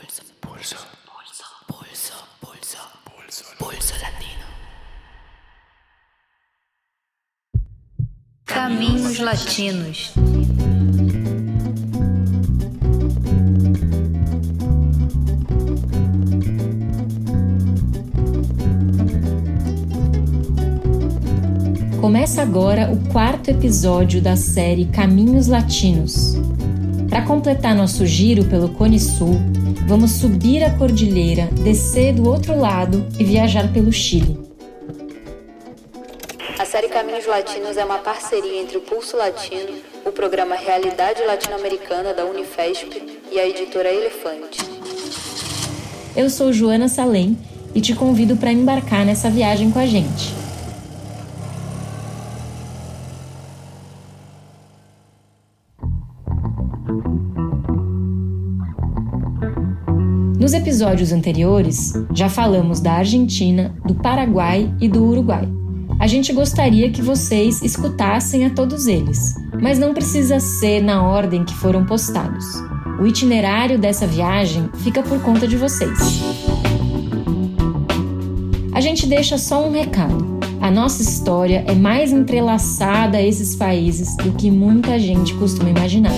Pulso Latino. Caminhos Latinos. Começa agora o 4º episódio da série Caminhos Latinos. Para completar nosso giro pelo Cone Sul, vamos subir a cordilheira, descer do outro lado e viajar pelo Chile. A série Caminhos Latinos é uma parceria entre o Pulso Latino, o programa Realidade Latino-Americana da Unifesp e a editora Elefante. Eu sou Joana Salem e te convido para embarcar nessa viagem com a gente. Nos episódios anteriores, já falamos da Argentina, do Paraguai e do Uruguai. A gente gostaria que vocês escutassem a todos eles, mas não precisa ser na ordem que foram postados. O itinerário dessa viagem fica por conta de vocês. A gente deixa só um recado. A nossa história é mais entrelaçada a esses países do que muita gente costuma imaginar.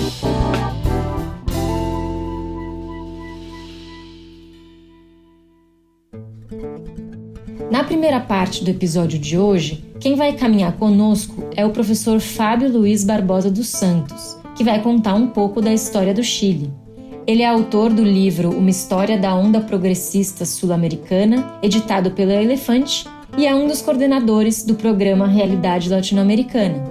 Na primeira parte do episódio de hoje, quem vai caminhar conosco é o professor Fábio Luiz Barbosa dos Santos, que vai contar um pouco da história do Chile. Ele é autor do livro Uma História da Onda Progressista Sul-Americana, editado pela Elefante, e é um dos coordenadores do programa Realidade Latino-Americana.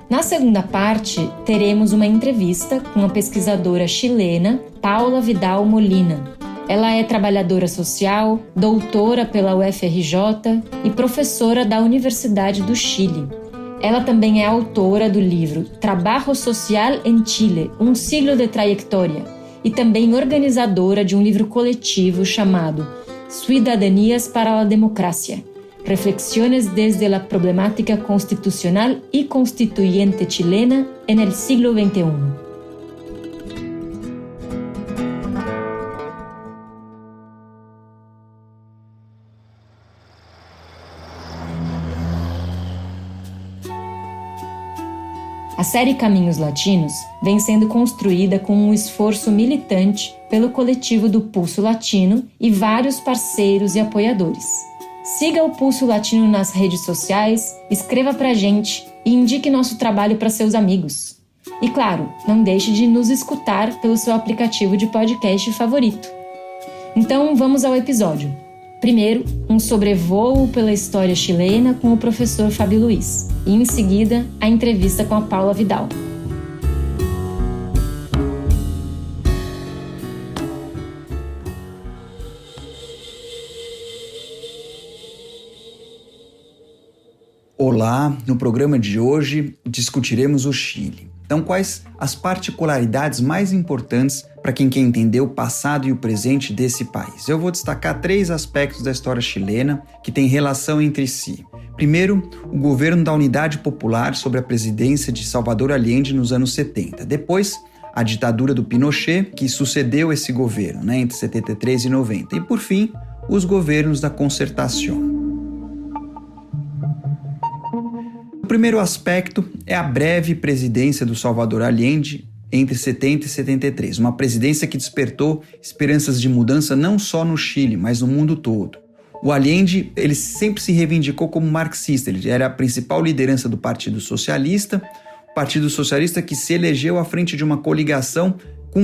Na segunda parte, teremos uma entrevista com a pesquisadora chilena Paula Vidal Molina. Ela é trabalhadora social, doutora pela UFRJ e professora da Universidade do Chile. Ela também é autora do livro Trabajo Social en Chile, un siglo de trayectoria, e também organizadora de um livro coletivo chamado Ciudadanías para la Democracia, Reflexiones desde la Problemática Constitucional y Constituyente Chilena en el siglo XXI. A série Caminhos Latinos vem sendo construída com um esforço militante pelo coletivo do Pulso Latino e vários parceiros e apoiadores. Siga o Pulso Latino nas redes sociais, escreva pra gente e indique nosso trabalho para seus amigos. E claro, não deixe de nos escutar pelo seu aplicativo de podcast favorito. Então vamos ao episódio. Primeiro, um sobrevoo pela história chilena com o professor Fábio Luiz. E em seguida, a entrevista com a Paula Vidal. Olá, no programa de hoje discutiremos o Chile. Então, quais as particularidades mais importantes para quem quer entender o passado e o presente desse país? Eu vou destacar 3 aspectos da história chilena que têm relação entre si. Primeiro, o governo da Unidade Popular sob a presidência de Salvador Allende nos anos 70. Depois, a ditadura do Pinochet, que sucedeu esse governo, entre 73 e 90. E, por fim, os governos da Concertación. O primeiro aspecto é a breve presidência do Salvador Allende entre 70 e 73, uma presidência que despertou esperanças de mudança não só no Chile, mas no mundo todo. O Allende, ele sempre se reivindicou como marxista, ele era a principal liderança do Partido Socialista que se elegeu à frente de uma coligação com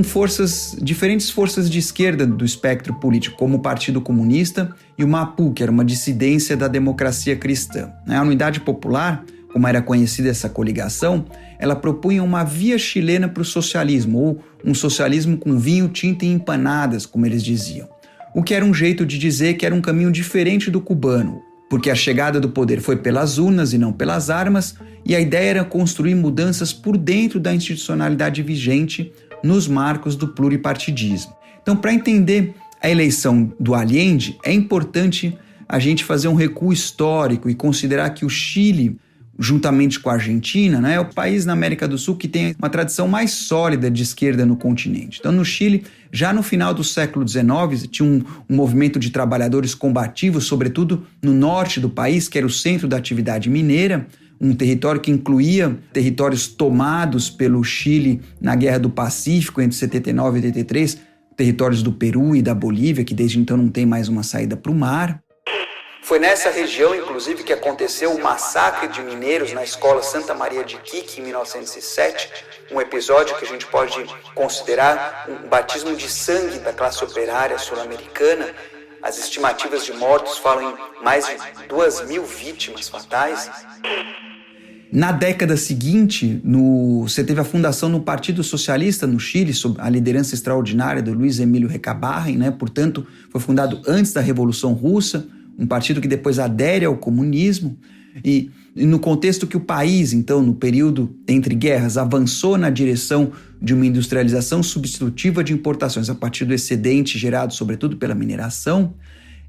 diferentes forças de esquerda do espectro político, como o Partido Comunista e o MAPU, que era uma dissidência da democracia cristã. A Unidade Popular, como era conhecida essa coligação, ela propunha uma via chilena para o socialismo, ou um socialismo com vinho, tinta e empanadas, como eles diziam. O que era um jeito de dizer que era um caminho diferente do cubano, porque a chegada do poder foi pelas urnas e não pelas armas, e a ideia era construir mudanças por dentro da institucionalidade vigente nos marcos do pluripartidismo. Então, para entender a eleição do Allende, é importante a gente fazer um recuo histórico e considerar que o Chile, juntamente com a Argentina, né, é o país na América do Sul que tem uma tradição mais sólida de esquerda no continente. Então, no Chile, já no final do século XIX, tinha um movimento de trabalhadores combativos, sobretudo no norte do país, que era o centro da atividade mineira, um território que incluía territórios tomados pelo Chile na Guerra do Pacífico, entre 79 e 83, territórios do Peru e da Bolívia, que desde então não tem mais uma saída para o mar. Foi nessa região, inclusive, que aconteceu o massacre de mineiros na escola Santa Maria de Iquique, em 1907, um episódio que a gente pode considerar um batismo de sangue da classe operária sul-americana. As estimativas de mortos falam em mais de 2.000 vítimas fatais. Na década seguinte, você teve a fundação do Partido Socialista no Chile, sob a liderança extraordinária do Luiz Emílio Recabarren, né? Portanto, foi fundado antes da Revolução Russa, um partido que depois adere ao comunismo, e no contexto que o país, então, no período entre guerras, avançou na direção de uma industrialização substitutiva de importações a partir do excedente gerado, sobretudo, pela mineração,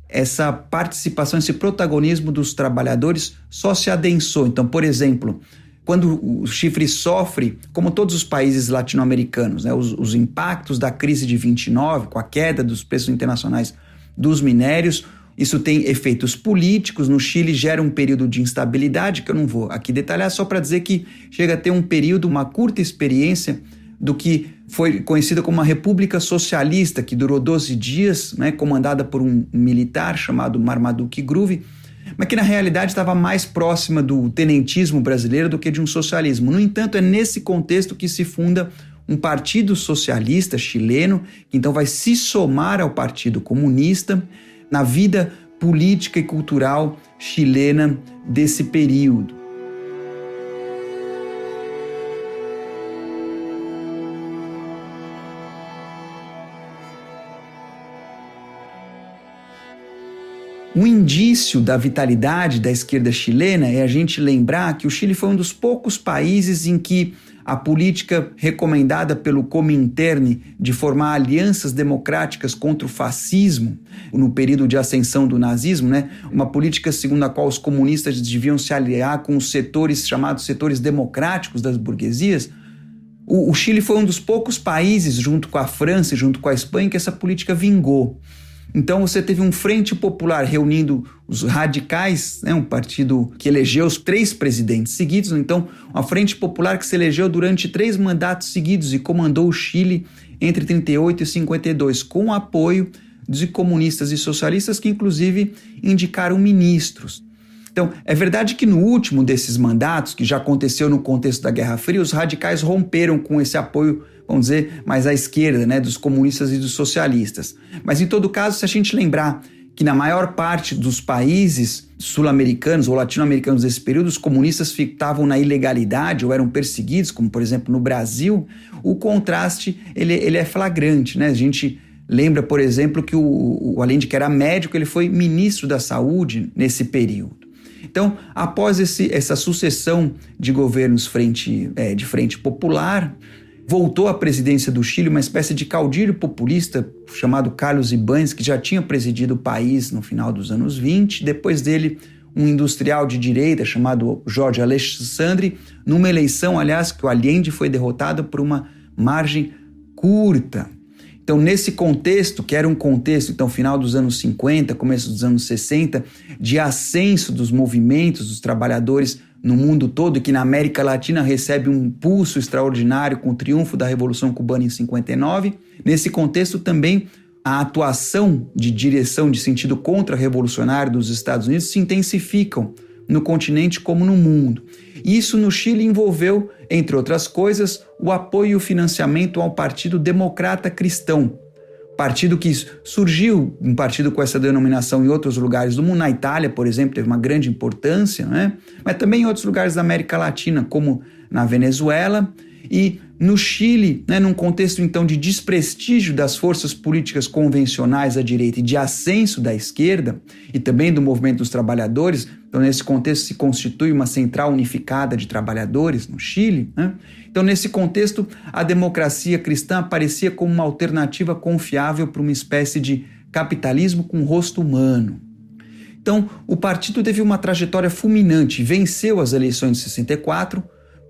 essa participação, esse protagonismo dos trabalhadores só se adensou. Então, por exemplo, quando o Chile sofre, como todos os países latino-americanos, né, os impactos da crise de 29, com a queda dos preços internacionais dos minérios, isso tem efeitos políticos. No Chile gera um período de instabilidade, que eu não vou aqui detalhar, só para dizer que chega a ter um período, uma curta experiência do que foi conhecida como uma república socialista, que durou 12 dias, né, comandada por um militar chamado Marmaduke Groove, mas que na realidade estava mais próxima do tenentismo brasileiro do que de um socialismo. No entanto, é nesse contexto que se funda um partido socialista chileno, que então vai se somar ao Partido Comunista na vida política e cultural chilena desse período. Um indício da vitalidade da esquerda chilena é a gente lembrar que o Chile foi um dos poucos países em que a política recomendada pelo Comintern de formar alianças democráticas contra o fascismo, no período de ascensão do nazismo, né? Uma política segundo a qual os comunistas deviam se aliar com os setores chamados setores democráticos das burguesias. O Chile foi um dos poucos países, junto com a França e junto com a Espanha, que essa política vingou. Então você teve um Frente Popular reunindo os radicais, né, um partido que elegeu os 3 presidentes seguidos, então uma Frente Popular que se elegeu durante 3 mandatos seguidos e comandou o Chile entre 38 e 52, com o apoio de comunistas e socialistas que inclusive indicaram ministros. Então, é verdade que no último desses mandatos, que já aconteceu no contexto da Guerra Fria, os radicais romperam com esse apoio, vamos dizer, mais à esquerda, né, dos comunistas e dos socialistas. Mas, em todo caso, se a gente lembrar que na maior parte dos países sul-americanos ou latino-americanos desse período, os comunistas estavam na ilegalidade ou eram perseguidos, como, por exemplo, no Brasil, o contraste ele é flagrante, né? A gente lembra, por exemplo, que o Allende, que era médico, ele foi ministro da Saúde nesse período. Então, após essa sucessão de governos de frente popular, voltou à presidência do Chile uma espécie de caudilho populista chamado Carlos Ibáñez, que já tinha presidido o país no final dos anos 20. Depois dele, um industrial de direita chamado Jorge Alessandri, numa eleição, aliás, que o Allende foi derrotado por uma margem curta. Então, nesse contexto, que era um contexto, então, final dos anos 50, começo dos anos 60, de ascenso dos movimentos dos trabalhadores no mundo todo, e que na América Latina recebe um impulso extraordinário com o triunfo da Revolução Cubana em 59, nesse contexto também a atuação de direção de sentido contra-revolucionário dos Estados Unidos se intensificam no continente como no mundo. Isso no Chile envolveu, entre outras coisas, o apoio e o financiamento ao Partido Democrata Cristão, partido que surgiu, um partido com essa denominação em outros lugares do mundo. Na Itália, por exemplo, teve uma grande importância, né? Mas também em outros lugares da América Latina, como na Venezuela. E no Chile, né, num contexto então de desprestígio das forças políticas convencionais à direita e de ascenso da esquerda e também do movimento dos trabalhadores, então nesse contexto se constitui uma central unificada de trabalhadores no Chile, né? Então nesse contexto a democracia cristã aparecia como uma alternativa confiável para uma espécie de capitalismo com rosto humano. Então, o partido teve uma trajetória fulminante, venceu as eleições de 64,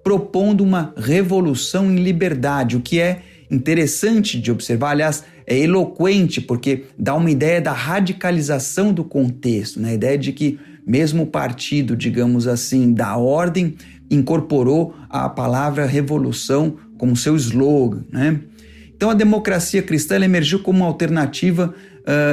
propondo uma revolução em liberdade, o que é interessante de observar, aliás, é eloquente, porque dá uma ideia da radicalização do contexto, né? A ideia de que mesmo o partido, digamos assim, da ordem, incorporou a palavra revolução como seu slogan, né? Então a democracia cristã ela emergiu como uma alternativa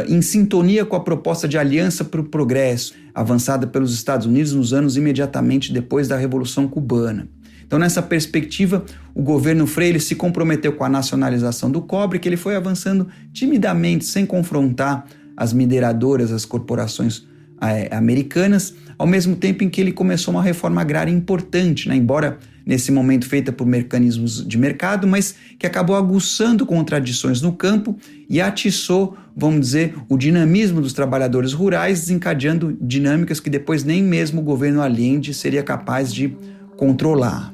em sintonia com a proposta de aliança para o progresso, avançada pelos Estados Unidos nos anos imediatamente depois da Revolução Cubana. Então, nessa perspectiva, o governo Freire se comprometeu com a nacionalização do cobre, que ele foi avançando timidamente, sem confrontar as mineradoras, as corporações americanas, ao mesmo tempo em que ele começou uma reforma agrária importante, né? Embora nesse momento feita por mecanismos de mercado, mas que acabou aguçando contradições no campo e atiçou, vamos dizer, o dinamismo dos trabalhadores rurais, desencadeando dinâmicas que depois nem mesmo o governo Allende seria capaz de controlar.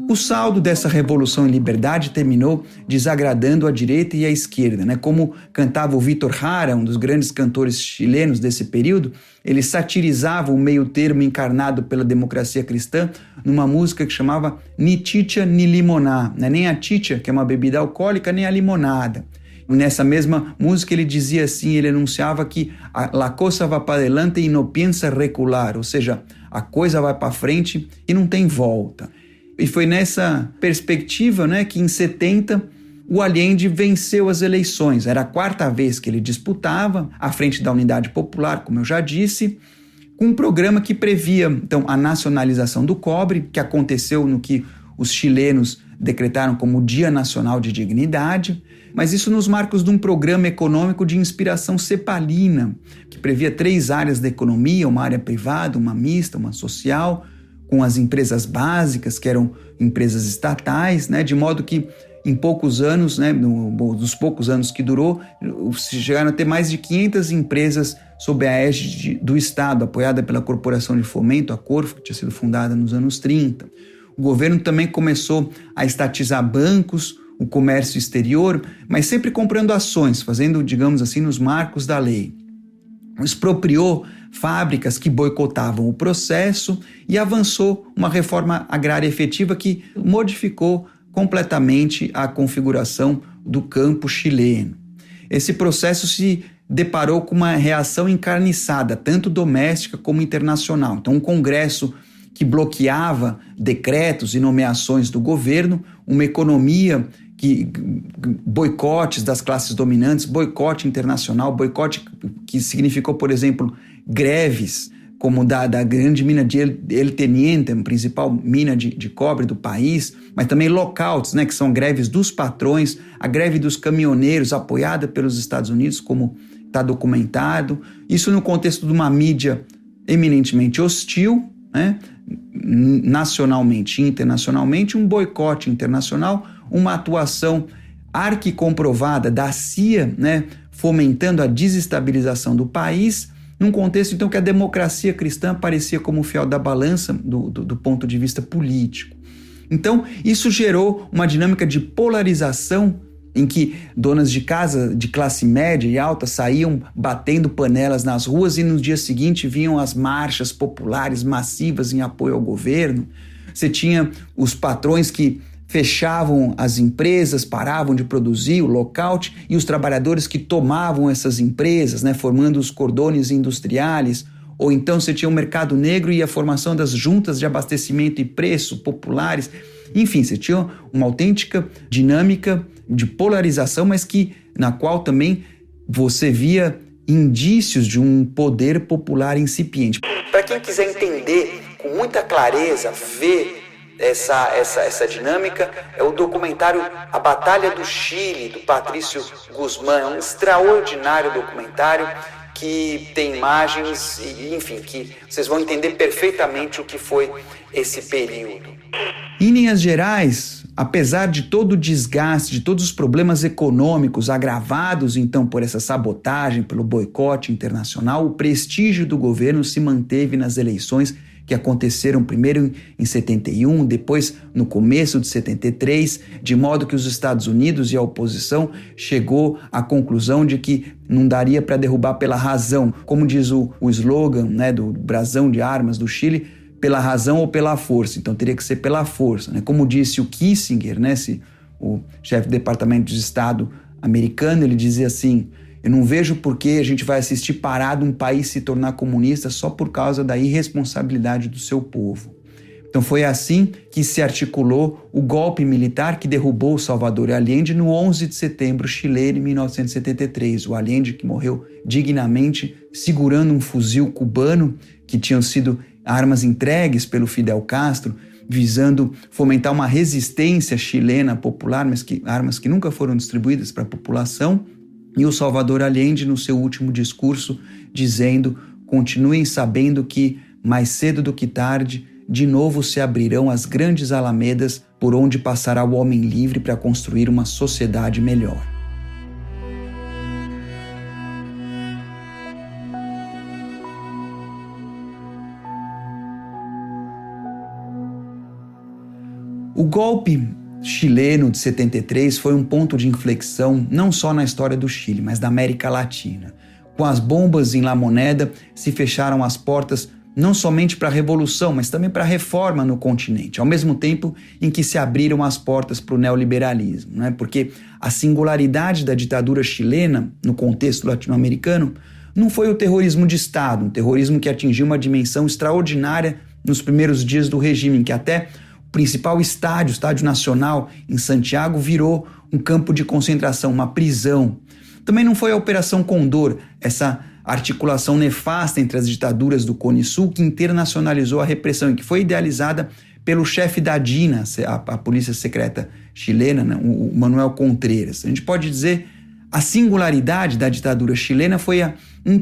O saldo dessa revolução em liberdade terminou desagradando a direita e a esquerda, né? Como cantava o Vítor Jara, um dos grandes cantores chilenos desse período, ele satirizava o meio termo encarnado pela democracia cristã numa música que chamava Ni Chicha ni Limoná, né? Nem a chicha, que é uma bebida alcoólica, nem a limonada. Nessa mesma música ele dizia assim, ele anunciava que la cosa va para adelante e no piensa recular, ou seja, a coisa vai para frente e não tem volta. E foi nessa perspectiva, né, que em 70 o Allende venceu as eleições. Era a quarta vez que ele disputava à frente da Unidade Popular, como eu já disse, com um programa que previa então, a nacionalização do cobre, que aconteceu no que os chilenos decretaram como Dia Nacional de Dignidade, mas isso nos marcos de um programa econômico de inspiração cepalina, que previa 3 áreas da economia, uma área privada, uma mista, uma social, com as empresas básicas, que eram empresas estatais, né, de modo que em poucos anos, né, nos poucos anos que durou, se chegaram a ter mais de 500 empresas sob a égide do Estado, apoiada pela Corporação de Fomento, a Corfo, que tinha sido fundada nos anos 30. O governo também começou a estatizar bancos, o comércio exterior, mas sempre comprando ações, fazendo, digamos assim, nos marcos da lei. Expropriou fábricas que boicotavam o processo e avançou uma reforma agrária efetiva que modificou completamente a configuração do campo chileno. Esse processo se deparou com uma reação encarniçada, tanto doméstica como internacional. Então, um Congresso que bloqueava decretos e nomeações do governo, uma economia boicotes das classes dominantes, boicote internacional, boicote que significou, por exemplo, greves, como da grande mina de El Teniente, a principal mina de cobre do país, mas também lockouts, né, que são greves dos patrões, a greve dos caminhoneiros, apoiada pelos Estados Unidos, como está documentado. Isso no contexto de uma mídia eminentemente hostil, né, nacionalmente e internacionalmente, um boicote internacional, uma atuação arquicomprovada da CIA, né, fomentando a desestabilização do país, num contexto então que a democracia cristã aparecia como o fiel da balança do ponto de vista político. Então, isso gerou uma dinâmica de polarização em que donas de casa de classe média e alta saíam batendo panelas nas ruas e no dia seguinte vinham as marchas populares massivas em apoio ao governo. Você tinha os patrões que fechavam as empresas, paravam de produzir, o lockout, e os trabalhadores que tomavam essas empresas, né, formando os cordões industriais. Ou então você tinha o mercado negro e a formação das juntas de abastecimento e preço populares. Enfim, você tinha uma autêntica dinâmica de polarização, mas na qual também você via indícios de um poder popular incipiente. Para quem quiser entender com muita clareza, ver essa dinâmica, é o documentário A Batalha do Chile, do Patrício Guzmán. É um extraordinário documentário que tem imagens, enfim, que vocês vão entender perfeitamente o que foi esse período. Em linhas gerais, apesar de todo o desgaste, de todos os problemas econômicos agravados então por essa sabotagem, pelo boicote internacional, o prestígio do governo se manteve nas eleições que aconteceram primeiro em 71, depois no começo de 73, de modo que os Estados Unidos e a oposição chegou à conclusão de que não daria para derrubar pela razão, como diz o slogan, né, do brasão de armas do Chile, pela razão ou pela força. Então teria que ser pela força, né? Como disse o Kissinger, né, o chefe do Departamento de Estado americano, ele dizia assim: eu não vejo por que a gente vai assistir parado um país se tornar comunista só por causa da irresponsabilidade do seu povo. Então foi assim que se articulou o golpe militar que derrubou Salvador Allende no 11 de setembro chileno em 1973. O Allende que morreu dignamente segurando um fuzil cubano que tinham sido armas entregues pelo Fidel Castro, visando fomentar uma resistência chilena popular, mas armas que nunca foram distribuídas para a população. E o Salvador Allende, no seu último discurso, dizendo: continuem sabendo que, mais cedo do que tarde, de novo se abrirão as grandes alamedas por onde passará o homem livre para construir uma sociedade melhor. O golpe chileno de 73 foi um ponto de inflexão não só na história do Chile, mas da América Latina. Com as bombas em La Moneda, se fecharam as portas não somente para a revolução, mas também para a reforma no continente, ao mesmo tempo em que se abriram as portas para o neoliberalismo, né? Porque a singularidade da ditadura chilena, no contexto latino-americano, não foi o terrorismo de Estado, um terrorismo que atingiu uma dimensão extraordinária nos primeiros dias do regime, em que até o principal estádio, o Estádio Nacional, em Santiago, virou um campo de concentração, uma prisão. Também não foi a Operação Condor, essa articulação nefasta entre as ditaduras do Cone Sul, que internacionalizou a repressão e que foi idealizada pelo chefe da DINA, a polícia secreta chilena, né, o Manuel Contreras. A gente pode dizer a singularidade da ditadura chilena foi uma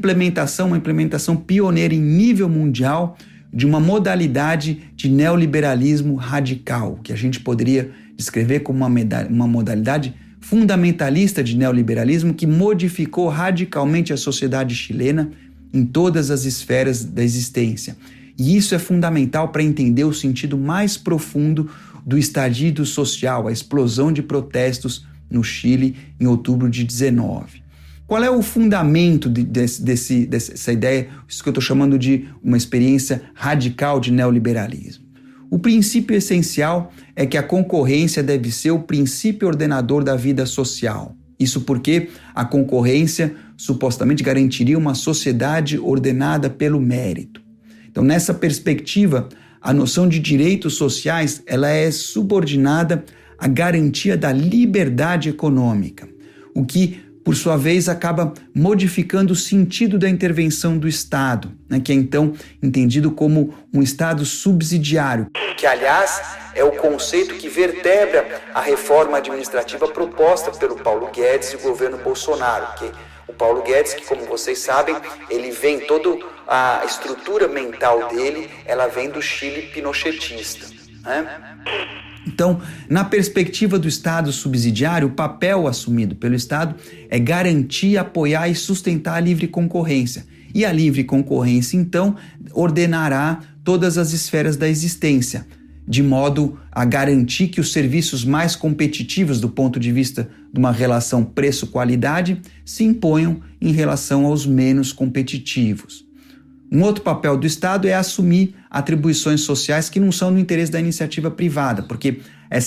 implementação pioneira em nível mundial de uma modalidade de neoliberalismo radical, que a gente poderia descrever como uma modalidade fundamentalista de neoliberalismo que modificou radicalmente a sociedade chilena em todas as esferas da existência. E isso é fundamental para entender o sentido mais profundo do estalido social, a explosão de protestos no Chile em outubro de 19. Qual é o fundamento dessa ideia, isso que eu estou chamando de uma experiência radical de neoliberalismo? O princípio essencial é que a concorrência deve ser o princípio ordenador da vida social. Isso porque a concorrência supostamente garantiria uma sociedade ordenada pelo mérito. Então, nessa perspectiva, a noção de direitos sociais ela é subordinada à garantia da liberdade econômica, o que, por sua vez, acaba modificando o sentido da intervenção do Estado, né, que é então entendido como um Estado subsidiário, que, aliás, é o conceito que vertebra a reforma administrativa proposta pelo Paulo Guedes e o governo Bolsonaro, que o Paulo Guedes, que, como vocês sabem, ele vem, toda a estrutura mental dele, ela vem do Chile pinochetista, né? Então, na perspectiva do Estado subsidiário, o papel assumido pelo Estado é garantir, apoiar e sustentar a livre concorrência. E a livre concorrência, então, ordenará todas as esferas da existência, de modo a garantir que os serviços mais competitivos do ponto de vista de uma relação preço-qualidade se imponham em relação aos menos competitivos. Um outro papel do Estado é assumir atribuições sociais que não são no interesse da iniciativa privada, porque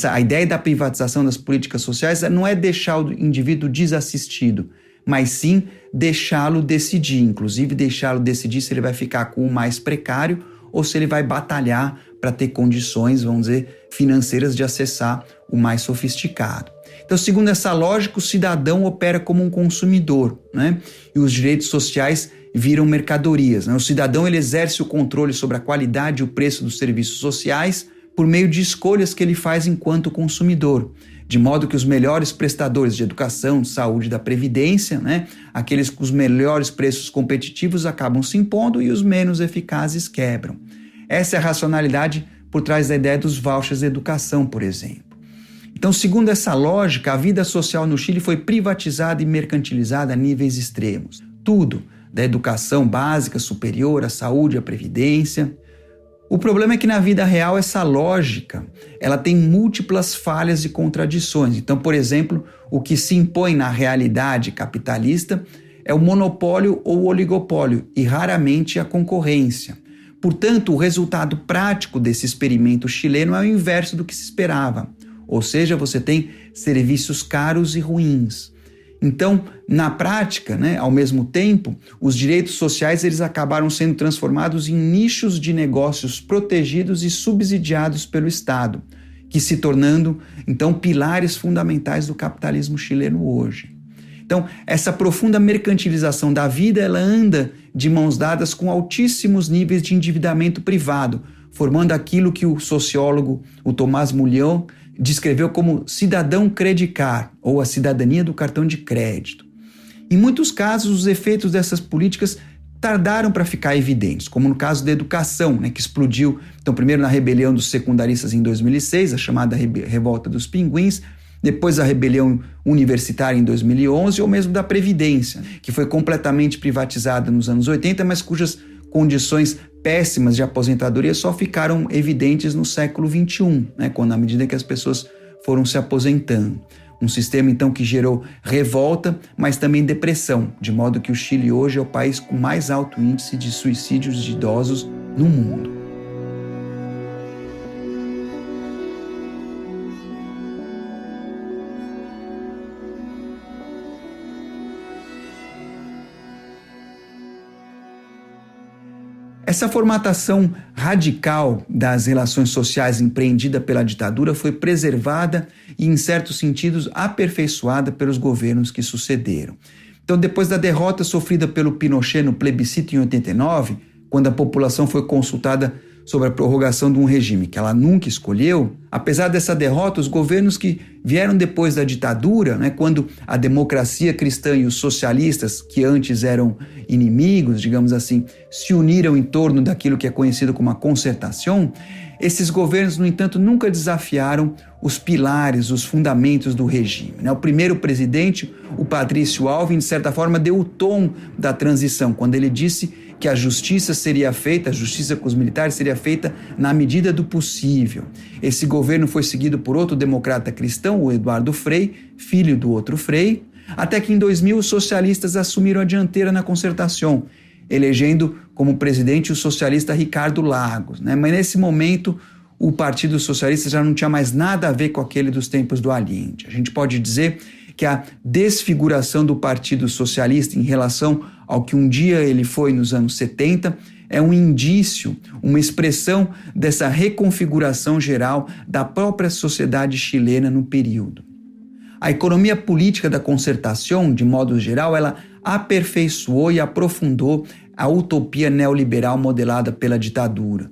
a ideia da privatização das políticas sociais não é deixar o indivíduo desassistido, mas sim deixá-lo decidir, inclusive deixá-lo decidir se ele vai ficar com o mais precário ou se ele vai batalhar para ter condições, vamos dizer, financeiras de acessar o mais sofisticado. Então, segundo essa lógica, o cidadão opera como um consumidor, né? E os direitos sociais viram mercadorias, né? O cidadão ele exerce o controle sobre a qualidade e o preço dos serviços sociais por meio de escolhas que ele faz enquanto consumidor, de modo que os melhores prestadores de educação, de saúde e da previdência, né? Aqueles com os melhores preços competitivos acabam se impondo e os menos eficazes quebram. Essa é a racionalidade por trás da ideia dos vouchers de educação, por exemplo. Então, segundo essa lógica, a vida social no Chile foi privatizada e mercantilizada a níveis extremos. Tudo, da educação básica, superior, à saúde, à previdência. O problema é que na vida real essa lógica ela tem múltiplas falhas e contradições. Então, por exemplo, o que se impõe na realidade capitalista é o monopólio ou o oligopólio e raramente a concorrência. Portanto, o resultado prático desse experimento chileno é o inverso do que se esperava. Ou seja, você tem serviços caros e ruins. Então, na prática, ao mesmo tempo, os direitos sociais eles acabaram sendo transformados em nichos de negócios protegidos e subsidiados pelo Estado, que se tornando, então, pilares fundamentais do capitalismo chileno hoje. Então, essa profunda mercantilização da vida, ela anda de mãos dadas com altíssimos níveis de endividamento privado, formando aquilo que o sociólogo, o Tomás Mullion, descreveu como cidadão credicar, ou a cidadania do cartão de crédito. Em muitos casos, os efeitos dessas políticas tardaram para ficar evidentes, como no caso da educação, que explodiu, então, primeiro na rebelião dos secundaristas em 2006, a chamada Revolta dos Pinguins, depois a rebelião universitária em 2011, ou mesmo da Previdência, que foi completamente privatizada nos anos 80, mas cujas condições péssimas de aposentadoria só ficaram evidentes no século XXI, quando à medida que as pessoas foram se aposentando. Um sistema, então, que gerou revolta, mas também depressão, de modo que o Chile hoje é o país com mais alto índice de suicídios de idosos no mundo. Essa formatação radical das relações sociais empreendida pela ditadura foi preservada e, em certos sentidos, aperfeiçoada pelos governos que sucederam. Então, depois da derrota sofrida pelo Pinochet no plebiscito em 89, quando a população foi consultada sobre a prorrogação de um regime que ela nunca escolheu, apesar dessa derrota, os governos que vieram depois da ditadura, quando a democracia cristã e os socialistas, que antes eram inimigos, digamos assim, se uniram em torno daquilo que é conhecido como a concertação, esses governos, no entanto, nunca desafiaram os pilares, os fundamentos do regime. O primeiro presidente, o Patrício Alvim, de certa forma, deu o tom da transição, quando ele disse que a justiça seria feita, a justiça com os militares seria feita na medida do possível. Esse governo foi seguido por outro democrata cristão, o Eduardo Frei, filho do outro Frei, até que em 2000 os socialistas assumiram a dianteira na concertação, elegendo como presidente o socialista Ricardo Lagos. Mas nesse momento o Partido Socialista já não tinha mais nada a ver com aquele dos tempos do Allende. A gente pode dizer que a desfiguração do Partido Socialista em relação ao que um dia ele foi nos anos 70 é um indício, uma expressão dessa reconfiguração geral da própria sociedade chilena no período. A economia política da concertação, de modo geral, ela aperfeiçoou e aprofundou a utopia neoliberal modelada pela ditadura.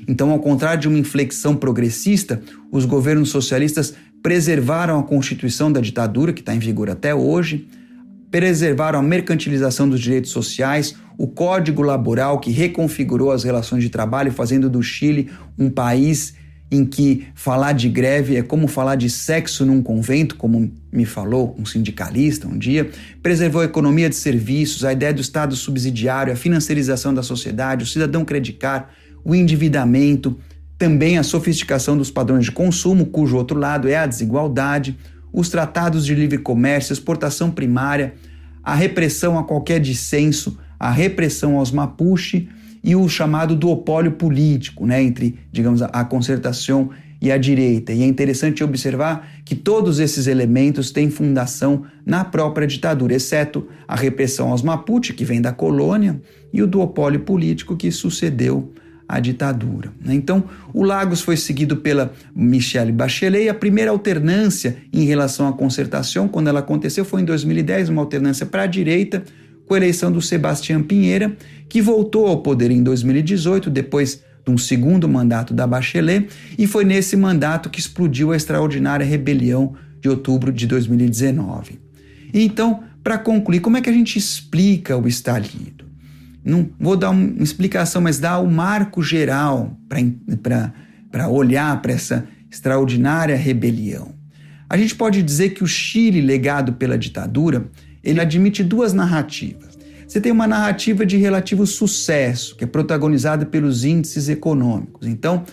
Então, ao contrário de uma inflexão progressista, os governos socialistas preservaram a Constituição da ditadura, que está em vigor até hoje, preservaram a mercantilização dos direitos sociais, o Código Laboral, que reconfigurou as relações de trabalho, fazendo do Chile um país em que falar de greve é como falar de sexo num convento, como me falou um sindicalista um dia, preservou a economia de serviços, a ideia do Estado subsidiário, a financiarização da sociedade, o cidadão credicar, o endividamento, também a sofisticação dos padrões de consumo, cujo outro lado é a desigualdade, os tratados de livre comércio, exportação primária, a repressão a qualquer dissenso, a repressão aos Mapuche e o chamado duopólio político, entre, digamos, a concertação e a direita. E é interessante observar que todos esses elementos têm fundação na própria ditadura, exceto a repressão aos Mapuche, que vem da colônia, e o duopólio político que sucedeu a ditadura. Então, o Lagos foi seguido pela Michelle Bachelet e a primeira alternância em relação à concertação, quando ela aconteceu, foi em 2010, uma alternância para a direita, com a eleição do Sebastián Pinheira, que voltou ao poder em 2018, depois de um segundo mandato da Bachelet, e foi nesse mandato que explodiu a extraordinária rebelião de outubro de 2019. E então, para concluir, como é que a gente explica o estalido? Não vou dar uma explicação, mas dar o marco geral para olhar para essa extraordinária rebelião. A gente pode dizer que o Chile, legado pela ditadura, ele admite duas narrativas. você tem uma narrativa de relativo sucesso, que é protagonizada pelos índices econômicos. Então,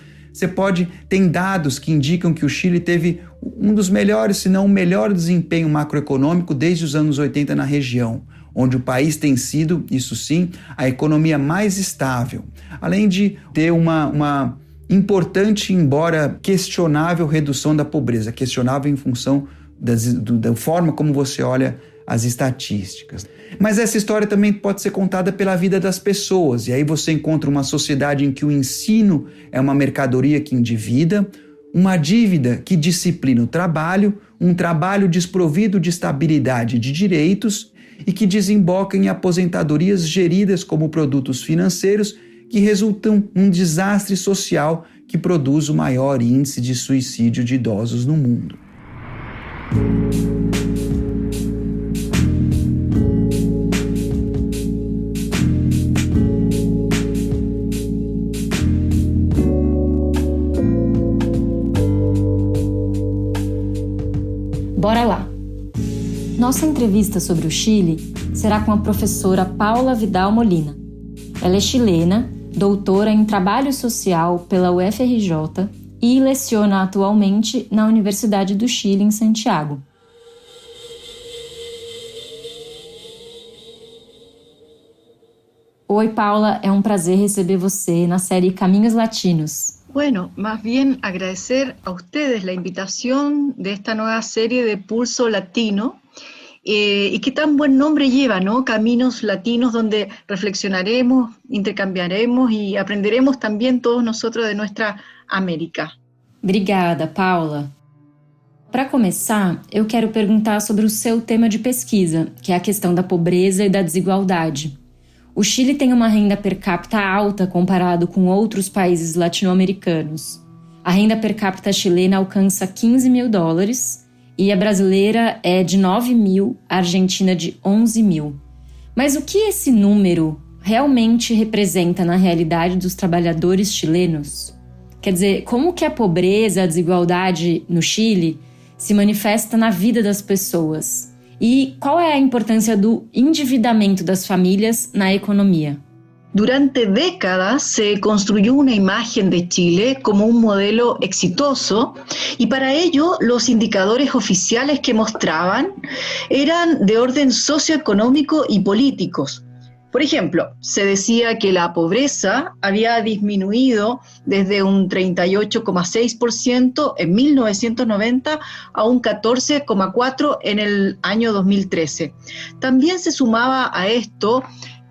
tem dados que indicam que o Chile teve um dos melhores, se não o melhor desempenho macroeconômico desde os anos 80 na região, onde o país tem sido, isso sim, a economia mais estável, além de ter uma importante, embora questionável, redução da pobreza, questionável em função da forma como você olha as estatísticas. Mas essa história também pode ser contada pela vida das pessoas, e aí você encontra uma sociedade em que o ensino é uma mercadoria que endivida, uma dívida que disciplina o trabalho, um trabalho desprovido de estabilidade de direitos e que desemboca em aposentadorias geridas como produtos financeiros que resultam num desastre social que produz o maior índice de suicídio de idosos no mundo. Bora lá! Nossa entrevista sobre o Chile será com a professora Paula Vidal Molina. Ela é chilena, doutora em Trabalho Social pela UFRJ e leciona atualmente na Universidade do Chile, em Santiago. Oi, Paula, é um prazer receber você na série Caminhos Latinos. Bueno, más bien agradecer a ustedes la invitación de esta nueva serie de Pulso Latino y qué tan buen nombre lleva, ¿no? Caminos Latinos, donde reflexionaremos, intercambiaremos y aprenderemos también todos nosotros de nuestra América. Obrigada, Paula. Para começar, eu quero perguntar sobre o seu tema de pesquisa, que é a questão da pobreza e da desigualdade. O Chile tem uma renda per capita alta comparado com outros países latino-americanos. A renda per capita chilena alcança $15 mil e a brasileira é de 9 mil, a argentina de 11 mil. Mas o que esse número realmente representa na realidade dos trabalhadores chilenos? Quer dizer, como que a pobreza, a desigualdade no Chile se manifesta na vida das pessoas? E qual é a importância do endividamento das famílias na economia? Durante décadas se construyó una imagen de Chile como un modelo exitoso y para ello los indicadores oficiales que mostraban eran de orden socioeconómico y políticos. Por ejemplo, se decía que la pobreza había disminuido desde un 38,6% en 1990 a un 14,4% en el año 2013. También se sumaba a esto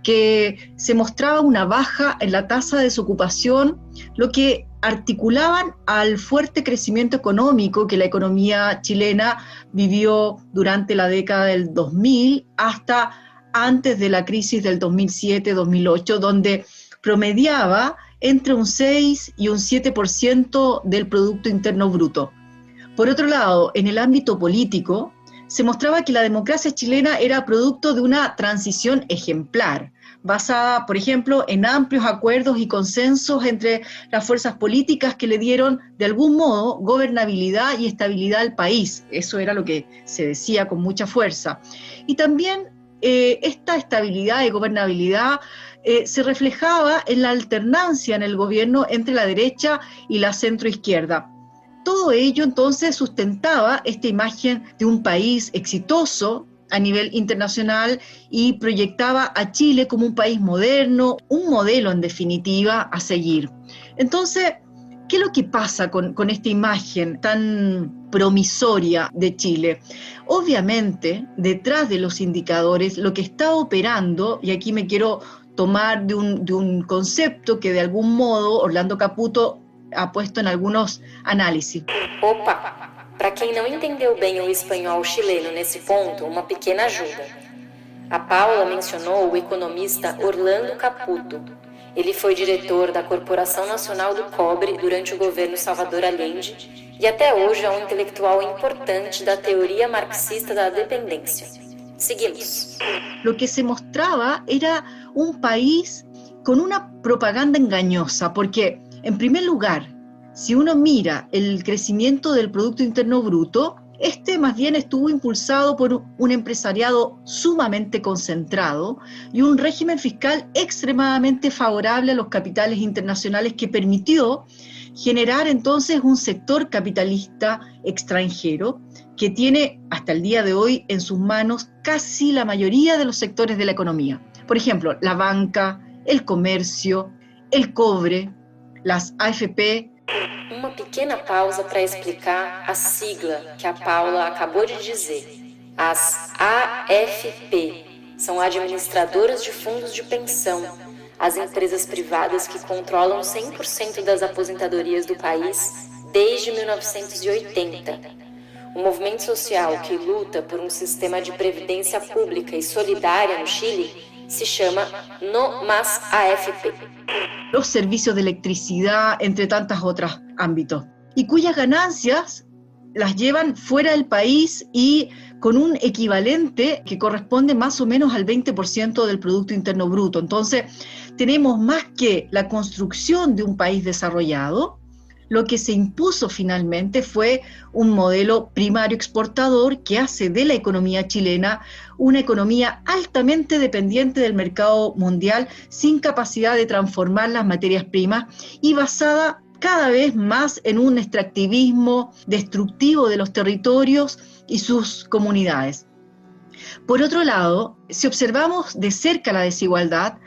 que se mostraba una baja en la tasa de desocupación, lo que articulaban al fuerte crecimiento económico que la economía chilena vivió durante la década del 2000 hasta antes de la crisis del 2007-2008, donde promediaba entre un 6 y un 7% del Producto Interno Bruto. Por otro lado, en el ámbito político, se mostraba que la democracia chilena era producto de una transición ejemplar, basada, por ejemplo, en amplios acuerdos y consensos entre las fuerzas políticas que le dieron, de algún modo, gobernabilidad y estabilidad al país. Eso era lo que se decía con mucha fuerza. Y también esta estabilidad y gobernabilidad se reflejaba en la alternancia en el gobierno entre la derecha y la centroizquierda. Todo ello entonces sustentaba esta imagen de un país exitoso a nivel internacional y proyectaba a Chile como un país moderno, un modelo en definitiva a seguir. Entonces, ¿qué es lo que pasa con esta imagen tan promisoria de Chile? Obviamente, detrás de los indicadores, lo que está operando, y aquí me quiero tomar de un concepto que de algún modo Orlando Caputo ha puesto en algunos análisis. Opa! Para quem não entendeu bem o espanhol chileno nesse ponto, uma pequena ajuda. A Paula mencionou o economista Orlando Caputo. Ele foi diretor da Corporação Nacional do Cobre durante o governo Salvador Allende e até hoje é um intelectual importante da teoria marxista da dependência. Seguimos. Lo que se mostraba era un país con una propaganda engañosa, porque, en primer lugar, si uno mira el crecimiento del Producto Interno Bruto, Este más bien estuvo impulsado por un empresariado sumamente concentrado y un régimen fiscal extremadamente favorable a los capitales internacionales que permitió generar entonces un sector capitalista extranjero que tiene hasta el día de hoy en sus manos casi la mayoría de los sectores de la economía. Por ejemplo, la banca, el comercio, el cobre, las AFP. Uma pequena pausa para explicar a sigla que a Paula acabou de dizer. As AFP são administradoras de fundos de pensão, as empresas privadas que controlam 100% das aposentadorias do país desde 1980. O movimento social que luta por um sistema de previdência pública e solidária no Chile se llama No Más AFP. Los servicios de electricidad, entre tantos otros ámbitos, y cuyas ganancias las llevan fuera del país y con un equivalente que corresponde más o menos al 20% del Producto Interno Bruto. Entonces, tenemos más que la construcción de un país desarrollado, lo que se impuso finalmente fue un modelo primario exportador que hace de la economía chilena una economía altamente dependiente del mercado mundial, sin capacidad de transformar las materias primas y basada cada vez más en un extractivismo destructivo de los territorios y sus comunidades. Por otro lado, si observamos de cerca la desigualdad,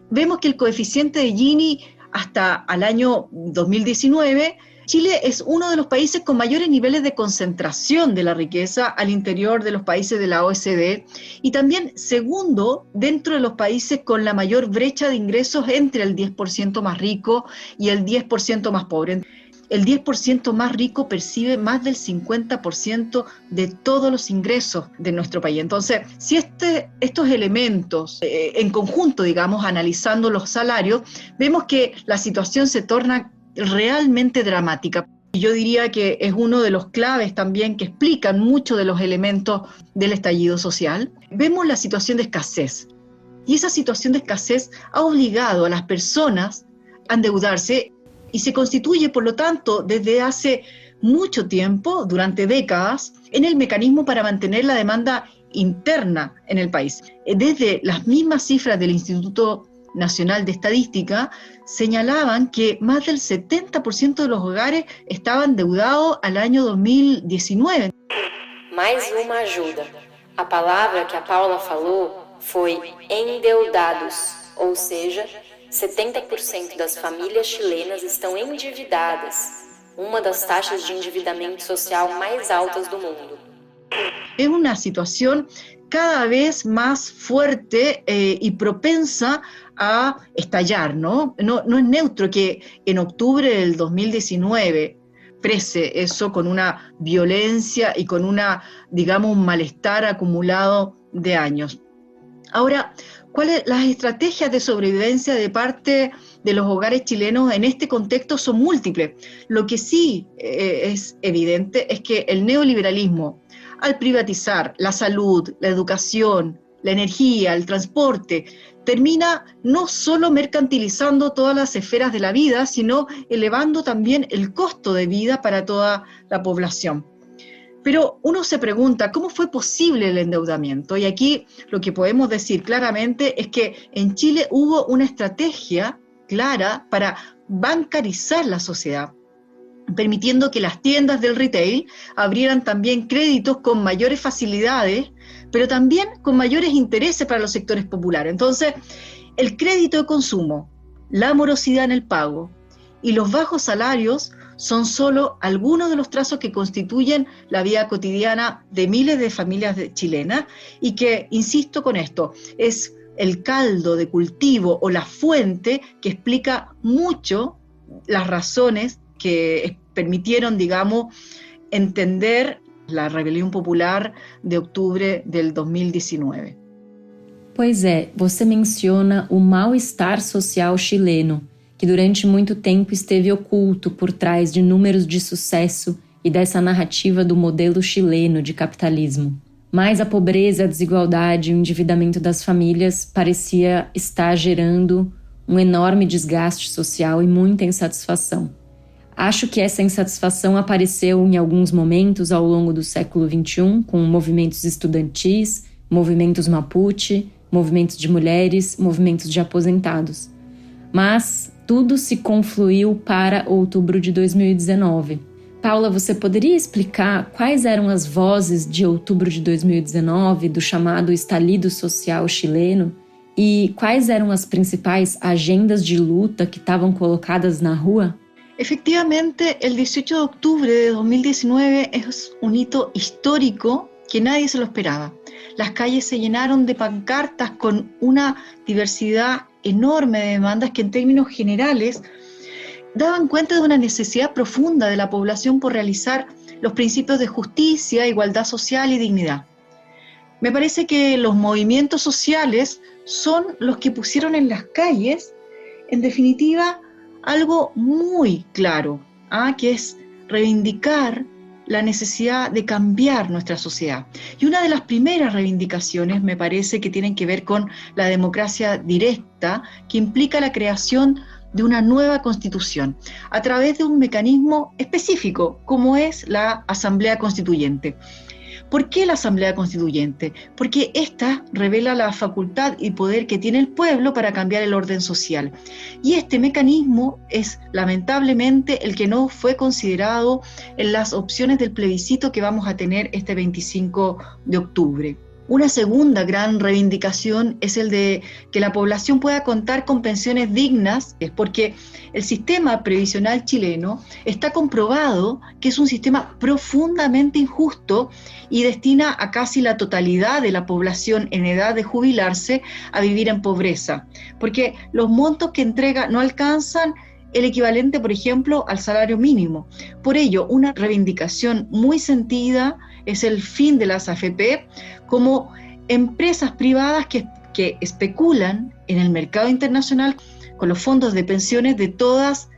vemos que el coeficiente de Gini hasta el año 2019, Chile es uno de los países con mayores niveles de concentración de la riqueza al interior de los países de la OECD y también segundo dentro de los países con la mayor brecha de ingresos entre el 10% más rico y el 10% más pobre. El 10% más rico percibe más del 50% de todos los ingresos de nuestro país. Entonces, si estos elementos en conjunto, digamos, analizando los salarios, vemos que la situación se torna realmente dramática. Yo diría que es uno de los claves también que explican mucho de los elementos del estallido social. Vemos la situación de escasez. Y esa situación de escasez ha obligado a las personas a endeudarse y se constituye, por lo tanto, desde hace mucho tiempo, durante décadas, en el mecanismo para mantener la demanda interna en el país. Desde las mismas cifras del Instituto Nacional de Estadística señalaban que más del 70% de los hogares estaban endeudados al año 2019. Mais uma ajuda. A palavra que a Paula falou foi endeudados, ou seja, 70% das famílias chilenas estão endividadas, uma das taxas de endividamento social mais altas do mundo. Es una situación cada vez más fuerte y propensa a estallar, ¿no? No es neutro que en octubre del 2019 prese eso con una violencia y con un malestar acumulado de años. Ahora, las estrategias de sobrevivencia de parte de los hogares chilenos en este contexto son múltiples. Lo que sí es evidente es que el neoliberalismo, al privatizar la salud, la educación, la energía, el transporte, termina no solo mercantilizando todas las esferas de la vida, sino elevando también el costo de vida para toda la población. Pero uno se pregunta, ¿cómo fue posible el endeudamiento? Y aquí lo que podemos decir claramente es que en Chile hubo una estrategia clara para bancarizar la sociedad, permitiendo que las tiendas del retail abrieran también créditos con mayores facilidades, pero también con mayores intereses para los sectores populares. Entonces, el crédito de consumo, la morosidad en el pago y los bajos salarios son solo algunos de los trazos que constituyen la vida cotidiana de miles de familias chilenas y que, insisto con esto, es el caldo de cultivo o la fuente que explica mucho las razones que permitieron, digamos, entender la rebelión popular de octubre del 2019. Pois é, você menciona o mal-estar social chileno, que durante muito tempo esteve oculto por trás de números de sucesso e dessa narrativa do modelo chileno de capitalismo. Mas a pobreza, a desigualdade e o endividamento das famílias parecia estar gerando um enorme desgaste social e muita insatisfação. Acho que essa insatisfação apareceu em alguns momentos ao longo do século XXI, com movimentos estudantis, movimentos Mapuche, movimentos de mulheres, movimentos de aposentados. Mas tudo se confluiu para outubro de 2019. Paula, você poderia explicar quais eram as vozes de outubro de 2019, do chamado estalido social chileno, e quais eram as principais agendas de luta que estavam colocadas na rua? Efectivamente, el 18 de octubre de 2019 es un hito histórico que nadie se lo esperaba. Las calles se llenaron de pancartas con una diversidad enorme de demandas que en términos generales daban cuenta de una necesidad profunda de la población por realizar los principios de justicia, igualdad social y dignidad. Me parece que los movimientos sociales son los que pusieron en las calles, en definitiva, algo muy claro, que es reivindicar la necesidad de cambiar nuestra sociedad. Y una de las primeras reivindicaciones me parece que tienen que ver con la democracia directa, que implica la creación de una nueva constitución a través de un mecanismo específico, como es la Asamblea Constituyente. ¿Por qué la Asamblea Constituyente? Porque esta revela la facultad y poder que tiene el pueblo para cambiar el orden social. Y este mecanismo es lamentablemente el que no fue considerado en las opciones del plebiscito que vamos a tener este 25 de octubre. Una segunda gran reivindicación es el de que la población pueda contar con pensiones dignas, es porque el sistema previsional chileno está comprobado que es un sistema profundamente injusto y destina a casi la totalidad de la población en edad de jubilarse a vivir en pobreza, porque los montos que entrega no alcanzan el equivalente, por ejemplo, al salario mínimo. Por ello, una reivindicación muy sentida es el fin de las AFP como empresas privadas que especulan en el mercado internacional con los fondos de pensiones de todas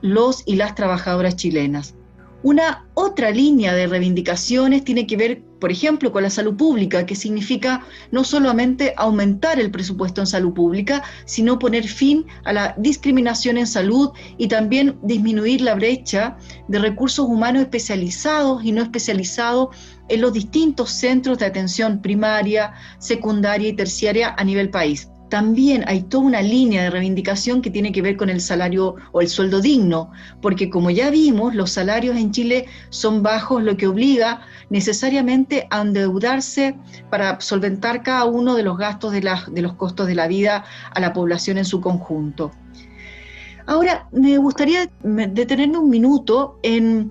los y las trabajadoras chilenas. Una otra línea de reivindicaciones tiene que ver, por ejemplo, con la salud pública, que significa no solamente aumentar el presupuesto en salud pública, sino poner fin a la discriminación en salud y también disminuir la brecha de recursos humanos especializados y no especializados en los distintos centros de atención primaria, secundaria y terciaria a nivel país. También hay toda una línea de reivindicación que tiene que ver con el salario o el sueldo digno, porque como ya vimos, los salarios en Chile son bajos, lo que obliga necesariamente a endeudarse para solventar cada uno de los gastos de los costos de la vida a la población en su conjunto. Ahora, me gustaría detenerme un minuto en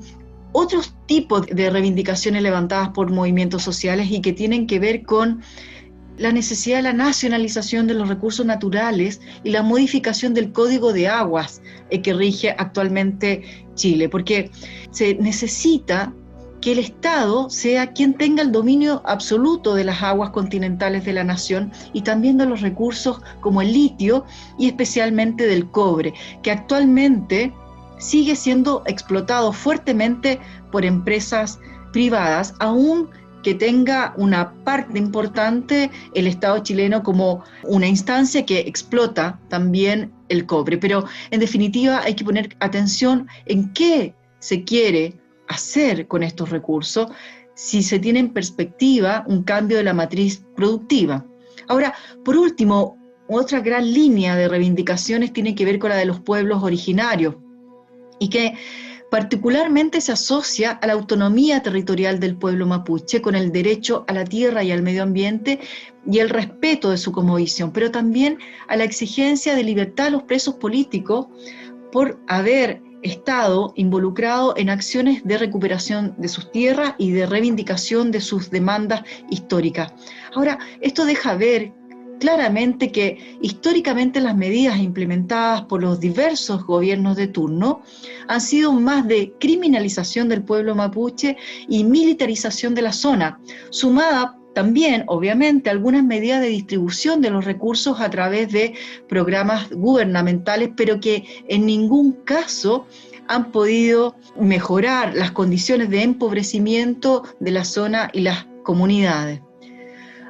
otros tipos de reivindicaciones levantadas por movimientos sociales y que tienen que ver con la necesidad de la nacionalización de los recursos naturales y la modificación del Código de Aguas que rige actualmente Chile, porque se necesita que el Estado sea quien tenga el dominio absoluto de las aguas continentales de la nación y también de los recursos como el litio y especialmente del cobre, que actualmente sigue siendo explotado fuertemente por empresas privadas, aún que tenga una parte importante el Estado chileno como una instancia que explota también el cobre. Pero en definitiva hay que poner atención en qué se quiere hacer con estos recursos, si se tiene en perspectiva un cambio de la matriz productiva. Ahora, por último, otra gran línea de reivindicaciones tiene que ver con la de los pueblos originarios y que particularmente se asocia a la autonomía territorial del pueblo mapuche con el derecho a la tierra y al medio ambiente y el respeto de su cosmovisión, pero también a la exigencia de libertad a los presos políticos por haber estado involucrado en acciones de recuperación de sus tierras y de reivindicación de sus demandas históricas. Ahora, esto deja ver claramente que históricamente las medidas implementadas por los diversos gobiernos de turno han sido más de criminalización del pueblo mapuche y militarización de la zona, sumada también, obviamente, algunas medidas de distribución de los recursos a través de programas gubernamentales, pero que en ningún caso han podido mejorar las condiciones de empobrecimiento de la zona y las comunidades.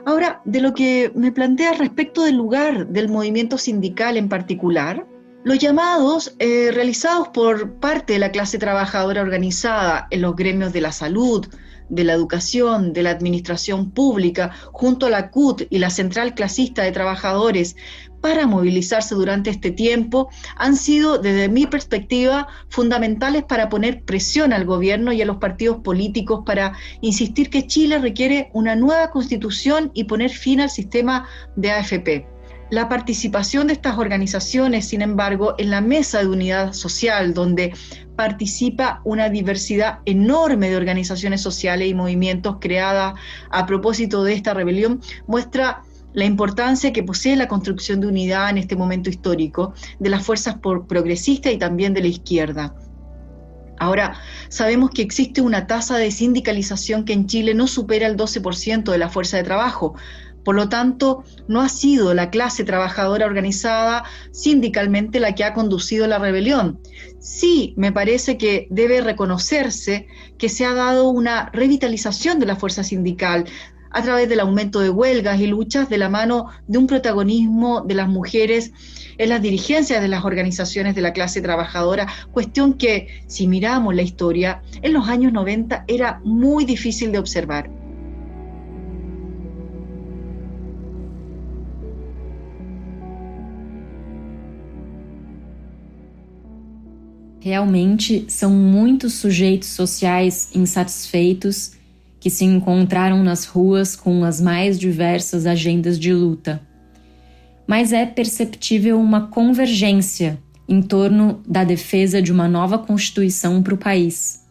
Ahora, de lo que me plantea respecto del lugar del movimiento sindical en particular, Los llamados realizados por parte de la clase trabajadora organizada en los gremios de la salud, de la educación, de la administración pública, junto a la CUT y la Central Clasista de Trabajadores, para movilizarse durante este tiempo, han sido, desde mi perspectiva, fundamentales para poner presión al gobierno y a los partidos políticos para insistir que Chile requiere una nueva constitución y poner fin al sistema de AFP. La participación de estas organizaciones, sin embargo, en la mesa de unidad social, donde participa una diversidad enorme de organizaciones sociales y movimientos creadas a propósito de esta rebelión, muestra la importancia que posee la construcción de unidad en este momento histórico de las fuerzas progresistas y también de la izquierda. Ahora, sabemos que existe una tasa de sindicalización que en Chile no supera el 12% de la fuerza de trabajo. Por lo tanto, no ha sido la clase trabajadora organizada sindicalmente la que ha conducido la rebelión. Sí, me parece que debe reconocerse que se ha dado una revitalización de la fuerza sindical a través del aumento de huelgas y luchas de la mano de un protagonismo de las mujeres en las dirigencias de las organizaciones de la clase trabajadora, cuestión que, si miramos la historia, en los años 90 era muy difícil de observar. Realmente, são muitos sujeitos sociais insatisfeitos que se encontraram nas ruas com as mais diversas agendas de luta. Mas é perceptível uma convergência em torno da defesa de uma nova Constituição para o país.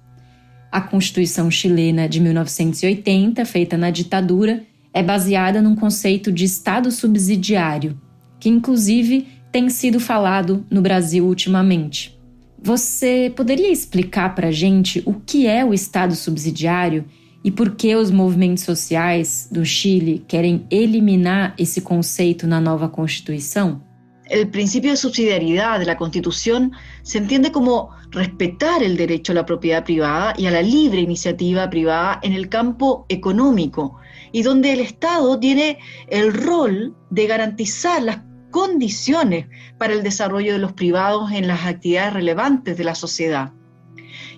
A Constituição chilena de 1980, feita na ditadura, é baseada num conceito de Estado subsidiário, que inclusive tem sido falado no Brasil ultimamente. Você poderia explicar para a gente o que é o Estado subsidiário e por que os movimentos sociais do Chile querem eliminar esse conceito na nova Constituição? El principio de subsidiariedad de la Constitución se entiende como respetar el derecho a la propiedad privada y a la libre iniciativa privada en el campo económico, y donde el Estado tiene el rol de garantizar las condiciones para el desarrollo de los privados en las actividades relevantes de la sociedad.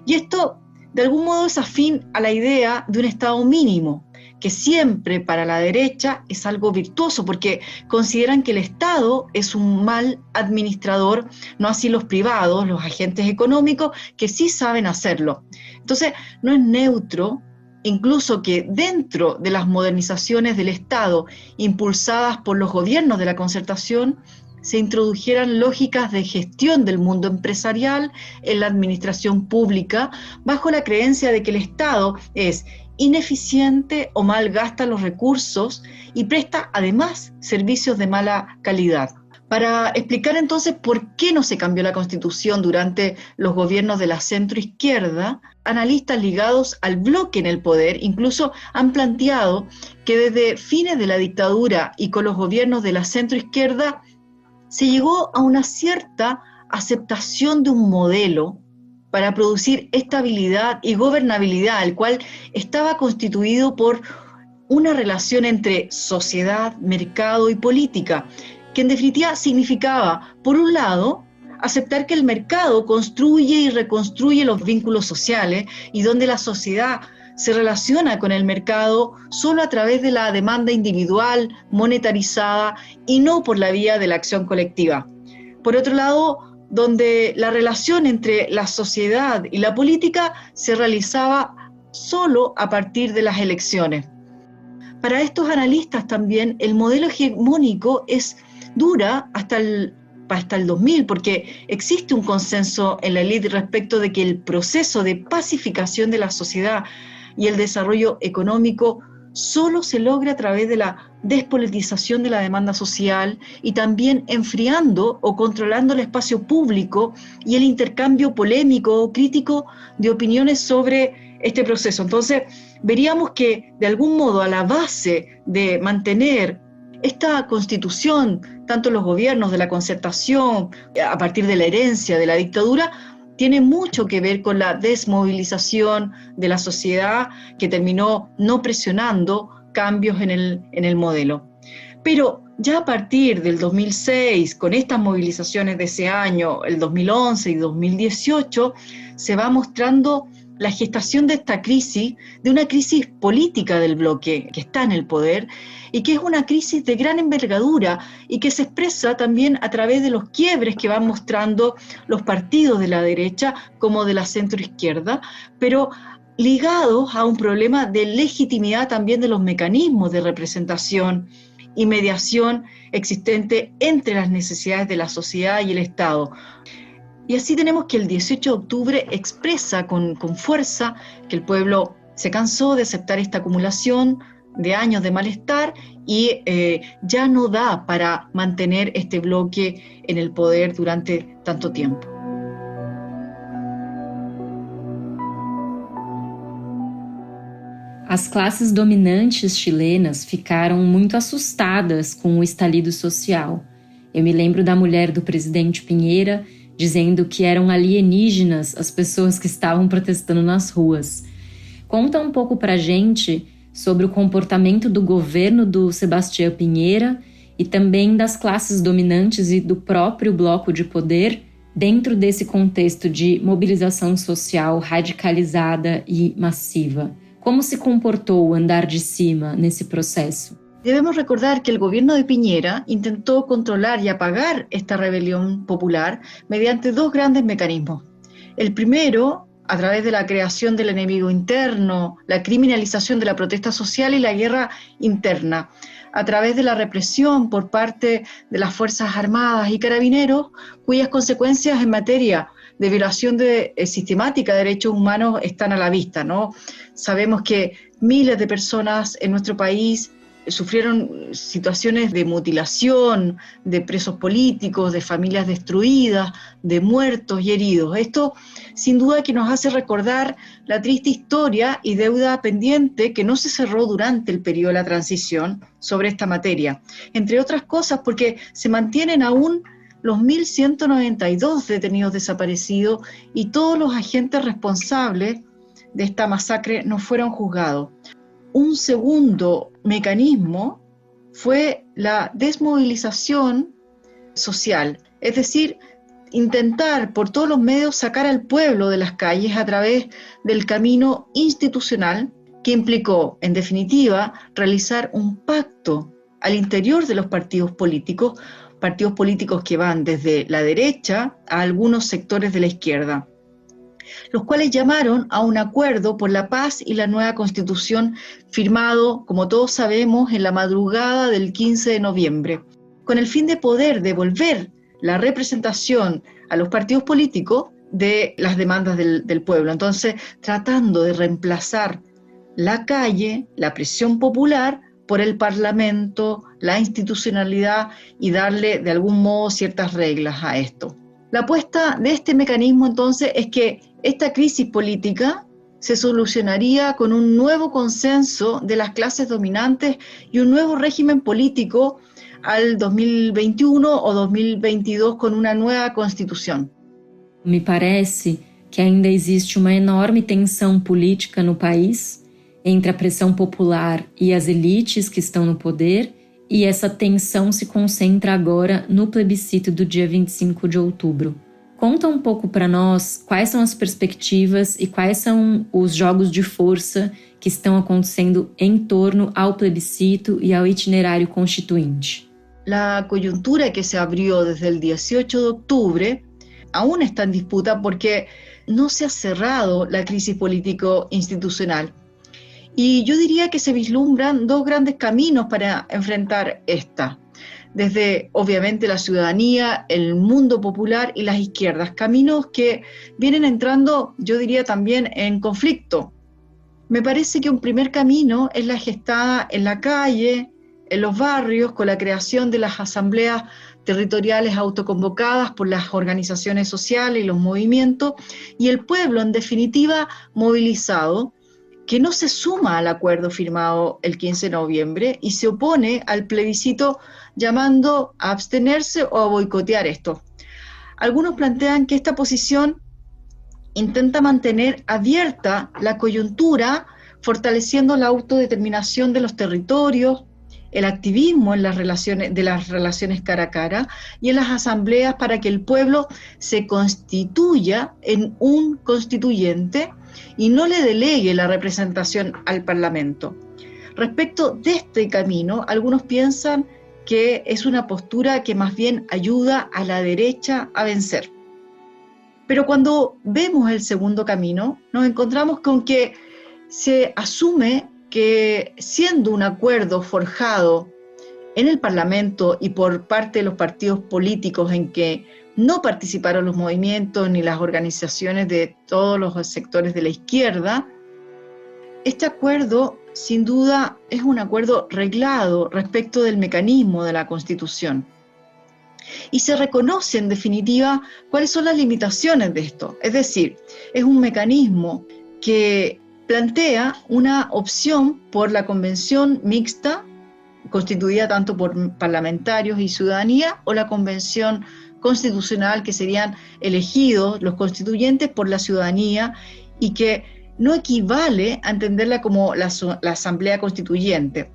Y esto, de algún modo, es afín a la idea de un Estado mínimo, que siempre para la derecha es algo virtuoso, porque consideran que el Estado es un mal administrador, no así los privados, los agentes económicos, que sí saben hacerlo. Entonces, no es neutro, incluso que dentro de las modernizaciones del Estado impulsadas por los gobiernos de la concertación, se introdujeran lógicas de gestión del mundo empresarial en la administración pública, bajo la creencia de que el Estado es ineficiente o malgasta los recursos y presta además servicios de mala calidad. Para explicar entonces por qué no se cambió la Constitución durante los gobiernos de la centroizquierda, analistas ligados al bloque en el poder incluso han planteado que desde fines de la dictadura y con los gobiernos de la centroizquierda se llegó a una cierta aceptación de un modelo para producir estabilidad y gobernabilidad, el cual estaba constituido por una relación entre sociedad, mercado y política, que en definitiva significaba, por un lado, aceptar que el mercado construye y reconstruye los vínculos sociales y donde la sociedad se relaciona con el mercado solo a través de la demanda individual, monetarizada y no por la vía de la acción colectiva. Por otro lado, donde la relación entre la sociedad y la política se realizaba solo a partir de las elecciones. Para estos analistas también el modelo hegemónico dura hasta el 2000, porque existe un consenso en la élite respecto de que el proceso de pacificación de la sociedad y el desarrollo económico solo se logra a través de la despolitización de la demanda social y también enfriando o controlando el espacio público y el intercambio polémico o crítico de opiniones sobre este proceso. Entonces, veríamos que de algún modo a la base de mantener esta constitución, tanto los gobiernos de la concertación, a partir de la herencia de la dictadura, tiene mucho que ver con la desmovilización de la sociedad que terminó no presionando cambios en el modelo. Pero Ya a partir del 2006, con estas movilizaciones de ese año, el 2011 y 2018, se va mostrando la gestación de esta crisis, de una crisis política del bloque que está en el poder y que es una crisis de gran envergadura y que se expresa también a través de los quiebres que van mostrando los partidos de la derecha como de la centroizquierda, pero ligados a un problema de legitimidad también de los mecanismos de representación y mediación existente entre las necesidades de la sociedad y el Estado. Y así tenemos que el 18 de octubre expresa con fuerza que el pueblo se cansó de aceptar esta acumulación de años de malestar y ya no da para mantener este bloque en el poder durante tanto tiempo. As classes dominantes chilenas ficaram muito assustadas com o estalido social. Eu me lembro da mulher do presidente Piñera dizendo que eram alienígenas as pessoas que estavam protestando nas ruas. Conta um pouco pra gente sobre o comportamento do governo do Sebastião Piñera e também das classes dominantes e do próprio bloco de poder dentro desse contexto de mobilização social radicalizada e massiva. Como se comportou o andar de cima nesse processo? Debemos recordar que el gobierno de Piñera intentó controlar y apagar esta rebelión popular mediante dos grandes mecanismos. El primero, a través de la creación del enemigo interno, la criminalización de la protesta social y la guerra interna, a través de la represión por parte de las Fuerzas Armadas y Carabineros, cuyas consecuencias en materia de violación sistemática de derechos humanos están a la vista, ¿no? Sabemos que miles de personas en nuestro país sufrieron situaciones de mutilación, de presos políticos, de familias destruidas, de muertos y heridos. Esto sin duda que nos hace recordar la triste historia y deuda pendiente que no se cerró durante el periodo de la transición sobre esta materia. Entre otras cosas porque se mantienen aún los 1.192 detenidos desaparecidos y todos los agentes responsables de esta masacre no fueron juzgados. Un segundo mecanismo fue la desmovilización social, es decir, intentar por todos los medios sacar al pueblo de las calles a través del camino institucional que implicó, en definitiva, realizar un pacto al interior de los partidos políticos que van desde la derecha a algunos sectores de la izquierda, los cuales llamaron a un acuerdo por la paz y la nueva Constitución firmado, como todos sabemos, en la madrugada del 15 de noviembre, con el fin de poder devolver la representación a los partidos políticos de las demandas del pueblo. Entonces, tratando de reemplazar la calle, la presión popular, por el Parlamento, la institucionalidad y darle de algún modo ciertas reglas a esto. La apuesta de este mecanismo entonces es que esta crisis política se solucionaría con un nuevo consenso de las clases dominantes y un nuevo régimen político al 2021 o 2022 con una nueva constitución. Me parece que ainda existe uma enorme tensão política no país entre a pressão popular e as elites que estão no poder, e essa tensão se concentra agora no plebiscito do dia 25 de outubro. Conta um pouco para nós quais são as perspectivas e quais são os jogos de força que estão acontecendo em torno ao plebiscito e ao itinerário constituinte. La coyuntura que se abrió desde el 18 de octubre aún está en disputa porque no se ha cerrado la crisis político-institucional. Y yo diría que se vislumbran dos grandes caminos para enfrentar esta, desde obviamente la ciudadanía, el mundo popular y las izquierdas, caminos que vienen entrando, yo diría también, en conflicto. Me parece que un primer camino es la gestada en la calle, en los barrios, con la creación de las asambleas territoriales autoconvocadas por las organizaciones sociales y los movimientos, y el pueblo, en definitiva, movilizado, que no se suma al acuerdo firmado el 15 de noviembre y se opone al plebiscito llamando a abstenerse o a boicotear esto. Algunos plantean que esta posición intenta mantener abierta la coyuntura, fortaleciendo la autodeterminación de los territorios el activismo de las relaciones cara a cara y en las asambleas para que el pueblo se constituya en un constituyente y no le delegue la representación al Parlamento. Respecto de este camino, algunos piensan que es una postura que más bien ayuda a la derecha a vencer. Pero cuando vemos el segundo camino, nos encontramos con que se asume que siendo un acuerdo forjado en el Parlamento y por parte de los partidos políticos en que no participaron los movimientos ni las organizaciones de todos los sectores de la izquierda, este acuerdo sin duda es un acuerdo reglado respecto del mecanismo de la Constitución. Y se reconoce en definitiva cuáles son las limitaciones de esto. Es decir, es un mecanismo que plantea una opción por la convención mixta, constituida tanto por parlamentarios y ciudadanía, o la convención constitucional, que serían elegidos los constituyentes por la ciudadanía y que no equivale a entenderla como la Asamblea Constituyente.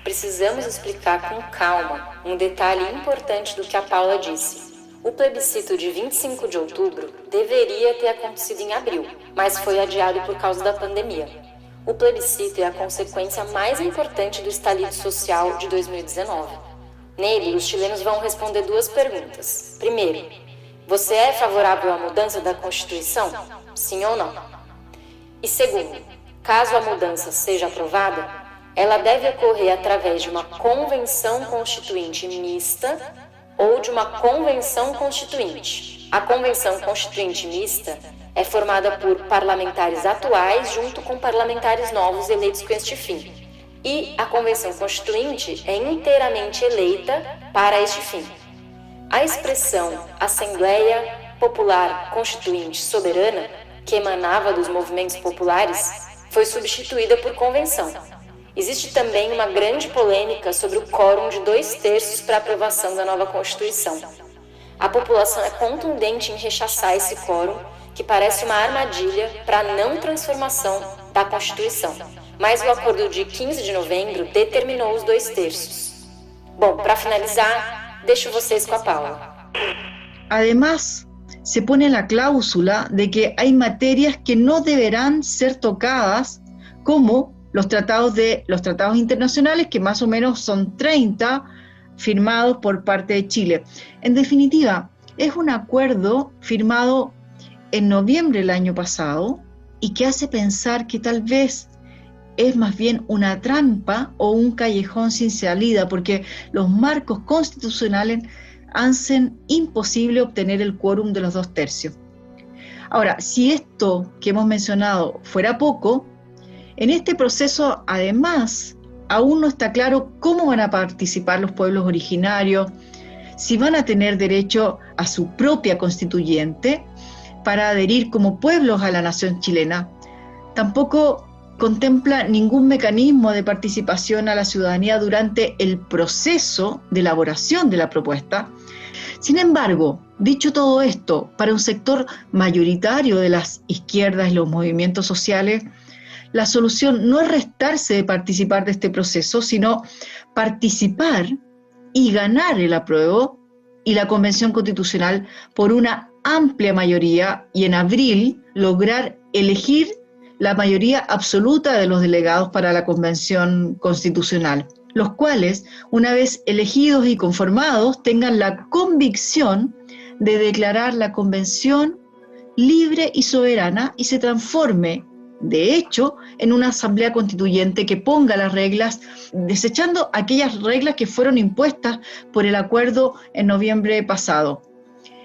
Precisamos explicar com calma detalhe importante do que a Paula disse. O plebiscito de 25 de outubro deveria ter acontecido em abril, mas foi adiado por causa da pandemia. O plebiscito é a consequência mais importante do estalido social de 2019. Nele, os chilenos vão responder duas perguntas. Primeiro, você é favorável à mudança da Constituição? Sim ou não? E segundo, caso a mudança seja aprovada, ela deve ocorrer através de uma convenção constituinte mista ou de uma convenção constituinte. A convenção constituinte mista é formada por parlamentares atuais junto com parlamentares novos eleitos com este fim. E a convenção constituinte é inteiramente eleita para este fim. A expressão Assembleia Popular Constituinte Soberana, que emanava dos movimentos populares, foi substituída por convenção. Existe também uma grande polêmica sobre o quórum de 2/3 para a aprovação da nova Constituição. A população é contundente em rechaçar esse quórum, que parece uma armadilha para a não transformação da Constituição. Mas o acordo de 15 de novembro determinou os 2/3. Bom, para finalizar, deixo vocês com a Paula. Además, se pone la cláusula de que hay materias que no deberán ser tocadas, como los tratados internacionales, que más o menos son 30 firmados por parte de Chile. En definitiva, es un acuerdo firmado en noviembre del año pasado y que hace pensar que tal vez es más bien una trampa o un callejón sin salida, porque los marcos constitucionales hacen imposible obtener el quórum de los 2/3. Ahora, si esto que hemos mencionado fuera poco, en este proceso, además, aún no está claro cómo van a participar los pueblos originarios, si van a tener derecho a su propia constituyente para adherir como pueblos a la nación chilena. Tampoco contempla ningún mecanismo de participación a la ciudadanía durante el proceso de elaboración de la propuesta. Sin embargo, dicho todo esto, para un sector mayoritario de las izquierdas y los movimientos sociales, la solución no es restarse de participar de este proceso, sino participar y ganar el apruebo y la Convención Constitucional por una amplia mayoría y en abril lograr elegir la mayoría absoluta de los delegados para la Convención Constitucional, los cuales, una vez elegidos y conformados, tengan la convicción de declarar la Convención libre y soberana y se transforme, de hecho, en una asamblea constituyente que ponga las reglas, desechando aquellas reglas que fueron impuestas por el acuerdo en noviembre pasado.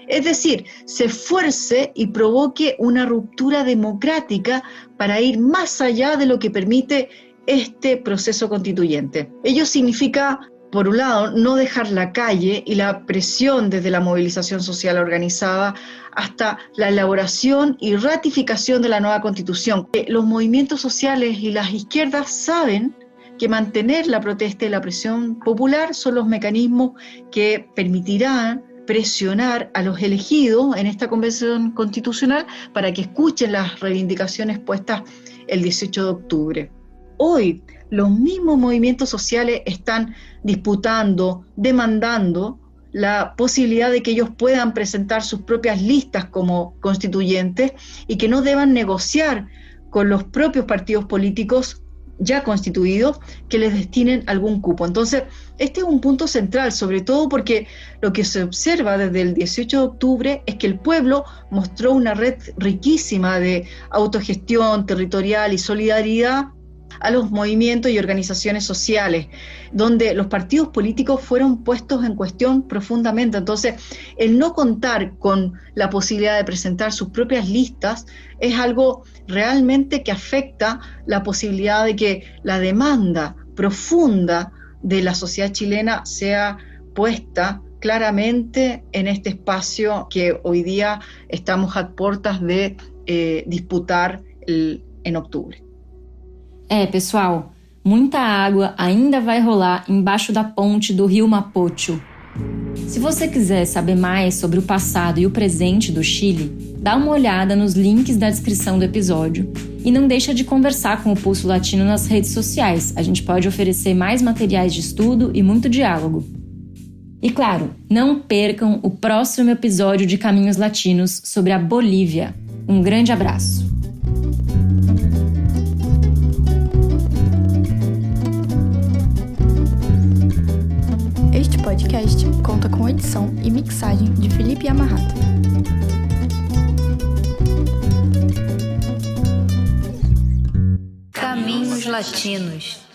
Es decir, se esfuerce y provoque una ruptura democrática para ir más allá de lo que permite este proceso constituyente. Ello significa, por un lado, no dejar la calle y la presión desde la movilización social organizada hasta la elaboración y ratificación de la nueva Constitución. Los movimientos sociales y las izquierdas saben que mantener la protesta y la presión popular son los mecanismos que permitirán presionar a los elegidos en esta Convención Constitucional para que escuchen las reivindicaciones puestas el 18 de octubre. hoy los mismos movimientos sociales están disputando, demandando la posibilidad de que ellos puedan presentar sus propias listas como constituyentes y que no deban negociar con los propios partidos políticos ya constituidos que les destinen algún cupo. Entonces, este es un punto central, sobre todo porque lo que se observa desde el 18 de octubre es que el pueblo mostró una red riquísima de autogestión territorial y solidaridad a los movimientos y organizaciones sociales, donde los partidos políticos fueron puestos en cuestión profundamente. Entonces, el no contar con la posibilidad de presentar sus propias listas es algo realmente que afecta la posibilidad de que la demanda profunda de la sociedad chilena sea puesta claramente en este espacio que hoy día estamos a puertas de disputar en octubre. Pessoal, muita água ainda vai rolar embaixo da ponte do Rio Mapocho. Se você quiser saber mais sobre o passado e o presente do Chile, dá uma olhada nos links da descrição do episódio e não deixa de conversar com o Pulso Latino nas redes sociais. A gente pode oferecer mais materiais de estudo e muito diálogo. E claro, não percam o próximo episódio de Caminhos Latinos sobre a Bolívia. Um grande abraço! Este podcast conta com edição e mixagem de Felipe Yamahata. Caminhos Latinos.